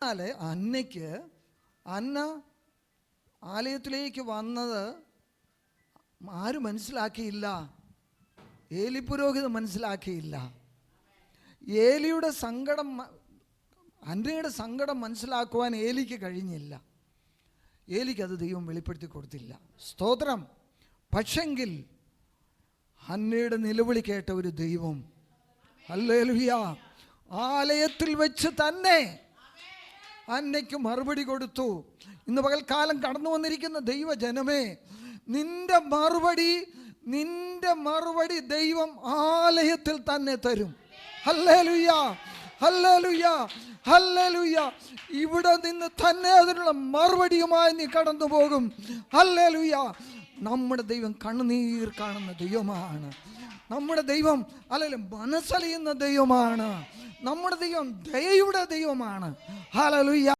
എന്നാൽ അന്ന ആലയത്തിലേക്ക് വന്നത് ആരും മനസ്സിലാക്കിയില്ല. ഏലി പുരോഹിതൻ മനസ്സിലാക്കിയില്ല. ഏലിയുടെ സങ്കടം, അന്നയുടെ സങ്കടം മനസ്സിലാക്കുവാൻ ഏലിക്ക് കഴിഞ്ഞില്ല. ഏലിക്കത് ദൈവം വെളിപ്പെടുത്തി കൊടുത്തില്ല. സ്തോത്രം. പക്ഷെങ്കിൽ ഹന്നയുടെ നിലവിളി കേട്ട ഒരു ദൈവം, ഹല്ലേലൂയ, ആലയത്തിൽ വെച്ച് തന്നെ ഹന്നയ്ക്ക് മറുപടി കൊടുത്തു. ഇന്ന് പകൽക്കാലം കടന്നു വന്നിരിക്കുന്ന ദൈവജനമേ, നിന്റെ മറുപടി ദൈവം ആലയത്തിൽ തന്നെ തരും. Hallelujah, hallelujah, hallelujah. ഇവിടെ നിന്ന് തന്നെ അതിനുള്ള മറുപടിയുമായി നീ കടന്നു പോകും. ഹല്ലേലൂയ. നമ്മുടെ ദൈവം കണ്ണുനീർ കാണുന്ന ദൈവമാണ്. നമ്മുടെ ദൈവം അല്ലെങ്കിൽ മനസ്സലിയുന്ന ദൈവമാണ്. നമ്മുടെ ദൈവം ദയയുടെ ദൈവമാണ്. ഹല്ലേലൂയ.